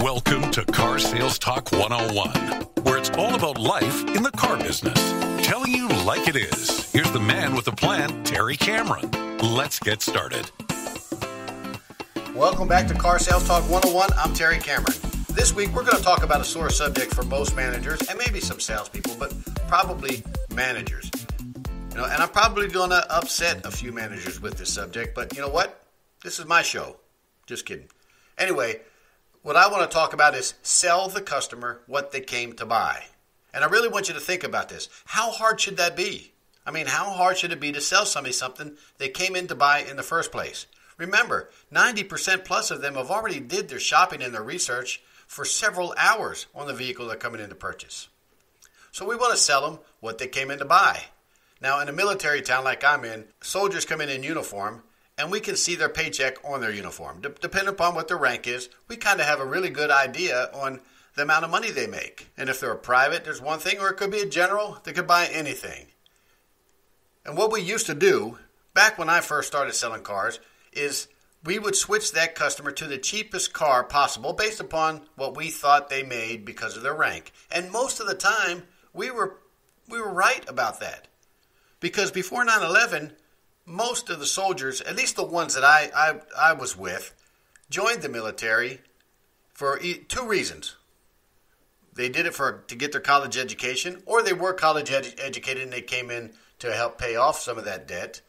Welcome to Car Sales Talk 101, where it's all about life in the car business. Telling you like it is. Here's the man with the plan, Terry Cameron. Let's get started. Welcome back to Car Sales Talk 101. I'm Terry Cameron. This week, we're going to talk about a sore subject for most managers and maybe some salespeople, but probably managers. And I'm probably going to upset a few managers with this subject, but you know what? This is my show. Just kidding. Anyway, what I want to talk about is sell the customer what they came to buy. And I really want you to think about this. How hard should that be? I mean, how hard should it be to sell somebody something they came in to buy in the first place? Remember, 90% plus of them have already did their shopping and their research for several hours on the vehicle they're coming in to purchase. So we want to sell them what they came in to buy. Now, in a military town like I'm in, soldiers come in uniform, and we can see their paycheck on their uniform. Depending upon what their rank is, we kind of have a really good idea on the amount of money they make. And if they're a private, there's one thing, or it could be a general, they could buy anything. And what we used to do, back when I first started selling cars, is we would switch that customer to the cheapest car possible based upon what we thought they made because of their rank. And most of the time, we were right about that. Because before 9/11, most of the soldiers, at least the ones that I was with, joined the military for two reasons. They did it to get their college education, or they were college educated and they came in to help pay off some of that debt,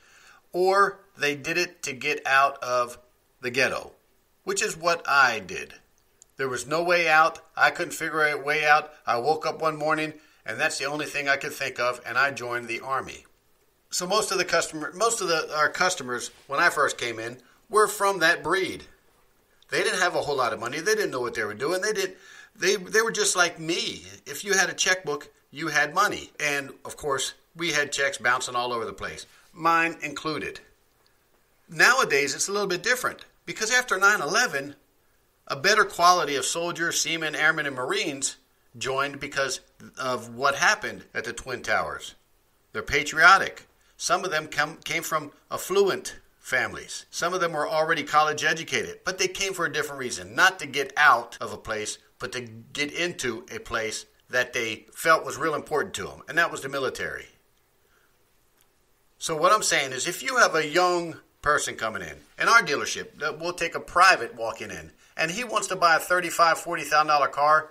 or they did it to get out of the ghetto, which is what I did. There was no way out. I couldn't figure a way out. I woke up one morning, and that's the only thing I could think of, and I joined the Army. So most of our customers, when I first came in, were from that breed. They didn't have a whole lot of money. They didn't know what they were doing. They were just like me. If you had a checkbook, you had money. And, of course, we had checks bouncing all over the place, mine included. Nowadays, it's a little bit different because after 9/11, a better quality of soldiers, seamen, airmen, and Marines joined because of what happened at the Twin Towers. They're patriotic. Some of them came from affluent families. Some of them were already college educated, but they came for a different reason, not to get out of a place, but to get into a place that they felt was real important to them, and that was the military. So what I'm saying is if you have a young person coming in our dealership, we'll take a private walking in, and he wants to buy a $35,000, $40,000 car,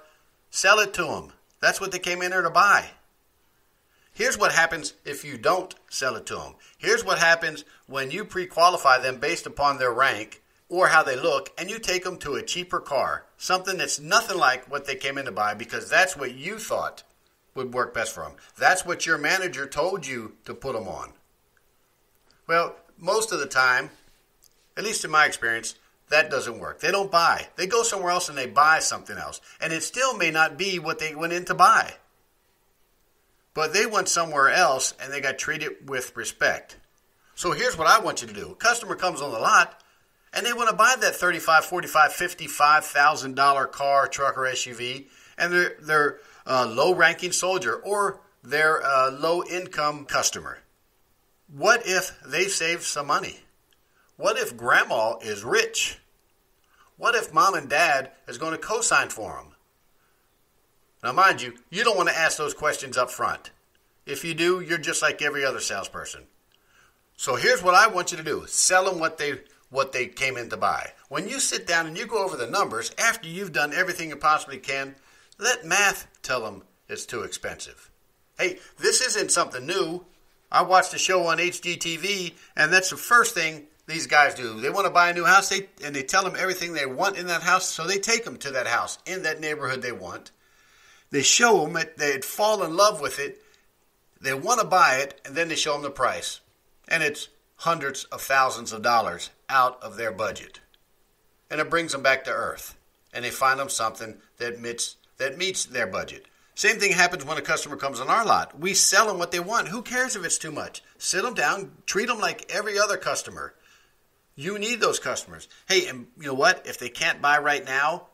sell it to him. That's what they came in there to buy. Here's what happens if you don't sell it to them. Here's what happens when you pre-qualify them based upon their rank or how they look, and you take them to a cheaper car, something that's nothing like what they came in to buy because that's what you thought would work best for them. That's what your manager told you to put them on. Well, most of the time, at least in my experience, that doesn't work. They don't buy. They go somewhere else and they buy something else, and it still may not be what they went in to buy. But they went somewhere else and they got treated with respect. So here's what I want you to do. A customer comes on the lot and they want to buy that $35,000, $45,000, $55,000 car, truck, or SUV, and they're a low-ranking soldier or they're a low-income customer. What if they save some money? What if grandma is rich? What if mom and dad is going to co-sign for them? Now, mind you, you don't want to ask those questions up front. If you do, you're just like every other salesperson. So here's what I want you to do. Sell them what they came in to buy. When you sit down and you go over the numbers, after you've done everything you possibly can, let math tell them it's too expensive. Hey, this isn't something new. I watched a show on HGTV, and that's the first thing these guys do. They want to buy a new house, and they tell them everything they want in that house, so they take them to that house in that neighborhood they want. They show them it, they'd fall in love with it, they want to buy it, and then they show them the price. And it's hundreds of thousands of dollars out of their budget. And it brings them back to earth. And they find them something that meets their budget. Same thing happens when a customer comes on our lot. We sell them what they want. Who cares if it's too much? Sit them down, treat them like every other customer. You need those customers. Hey, and you know what? If they can't buy right now,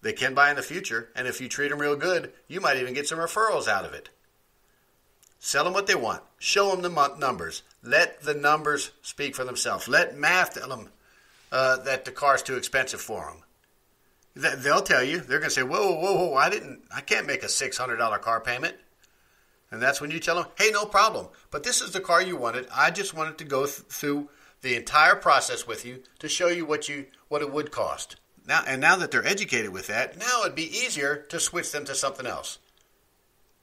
they can buy in the future, and if you treat them real good, you might even get some referrals out of it. Sell them what they want. Show them the numbers. Let the numbers speak for themselves. Let math tell them that the car's too expensive for them. They'll tell you. They're going to say, whoa, I can't make a $600 car payment. And that's when you tell them, hey, no problem. But this is the car you wanted. I just wanted to go through the entire process with you to show you what it would cost. Now that they're educated with that, now it'd be easier to switch them to something else.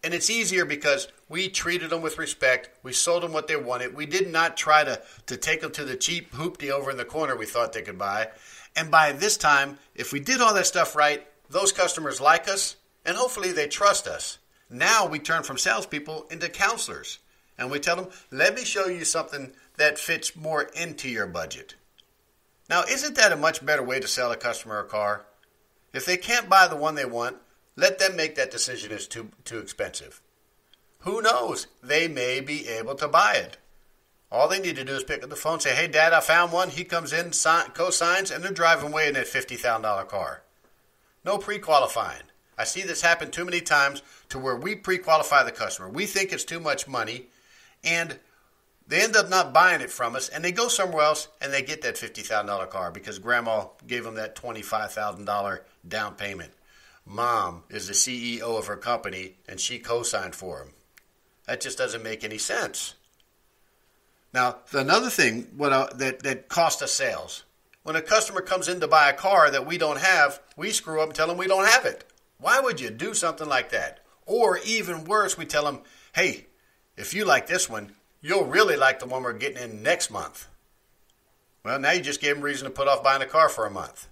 And it's easier because we treated them with respect. We sold them what they wanted. We did not try to take them to the cheap hoopty over in the corner we thought they could buy. And by this time, if we did all that stuff right, those customers like us, and hopefully they trust us. Now we turn from salespeople into counselors. And we tell them, let me show you something that fits more into your budget. Now, isn't that a much better way to sell a customer a car? If they can't buy the one they want, let them make that decision as too expensive. Who knows? They may be able to buy it. All they need to do is pick up the phone and say, hey, Dad, I found one. He comes in, co-signs, and they're driving away in that $50,000 car. No pre-qualifying. I see this happen too many times to where we pre-qualify the customer. We think it's too much money, and they end up not buying it from us, and they go somewhere else, and they get that $50,000 car because Grandma gave them that $25,000 down payment. Mom is the CEO of her company, and she co-signed for him. That just doesn't make any sense. Now, another thing that cost us sales. When a customer comes in to buy a car that we don't have, we screw up and tell them we don't have it. Why would you do something like that? Or even worse, we tell them, hey, if you like this one, you'll really like the one we're getting in next month. Well, now you just gave them reason to put off buying a car for a month.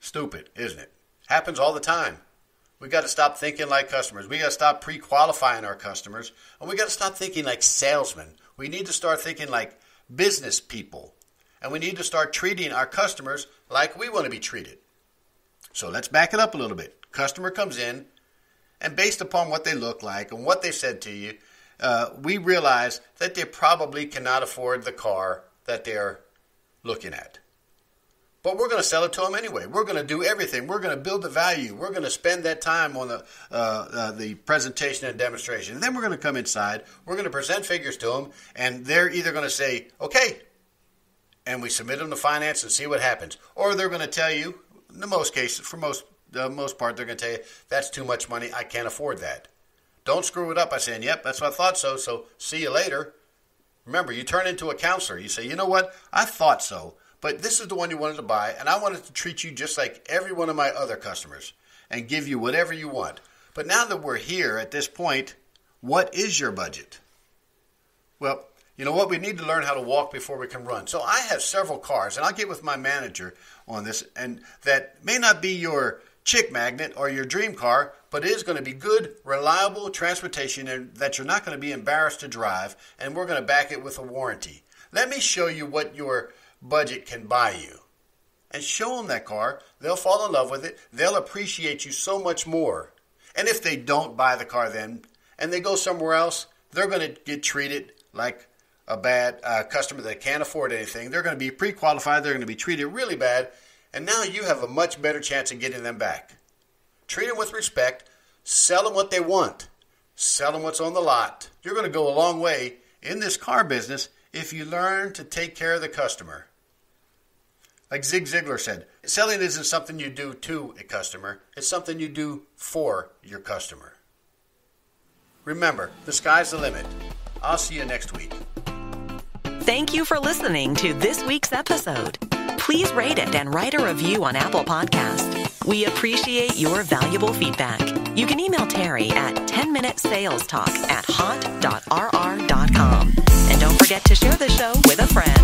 Stupid, isn't it? Happens all the time. We got to stop thinking like customers. We got to stop pre-qualifying our customers. And we got to stop thinking like salesmen. We need to start thinking like business people. And we need to start treating our customers like we want to be treated. So let's back it up a little bit. Customer comes in, and based upon what they look like and what they said to you, we realize that they probably cannot afford the car that they're looking at. But we're going to sell it to them anyway. We're going to do everything. We're going to build the value. We're going to spend that time on the presentation and demonstration. And then we're going to come inside. We're going to present figures to them, and they're either going to say, okay, and we submit them to finance and see what happens. Or they're going to tell you, in the most cases, for the most part, they're going to tell you, that's too much money. I can't afford that. Don't screw it up by saying, yep, that's what I thought so see you later. Remember, you turn into a counselor. You say, you know what, I thought so. But this is the one you wanted to buy, and I wanted to treat you just like every one of my other customers and give you whatever you want. But now that we're here at this point, what is your budget? Well, you know what? We need to learn how to walk before we can run. So I have several cars, and I'll get with my manager on this, and that may not be your chick magnet or your dream car, but it is going to be good, reliable transportation and that you're not going to be embarrassed to drive, and we're going to back it with a warranty. Let me show you what your budget can buy you. And show them that car. They'll fall in love with it. They'll appreciate you so much more. And if they don't buy the car then, and they go somewhere else, they're going to get treated like a bad customer that can't afford anything. They're going to be pre-qualified. They're going to be treated really bad. And now you have a much better chance of getting them back. Treat them with respect. Sell them what they want. Sell them what's on the lot. You're going to go a long way in this car business if you learn to take care of the customer. Like Zig Ziglar said, selling isn't something you do to a customer. It's something you do for your customer. Remember, the sky's the limit. I'll see you next week. Thank you for listening to this week's episode. Please rate it and write a review on Apple Podcast. We appreciate your valuable feedback. You can email Terry at 10minutesalestalk@hot.rr.com. And don't forget to share the show with a friend.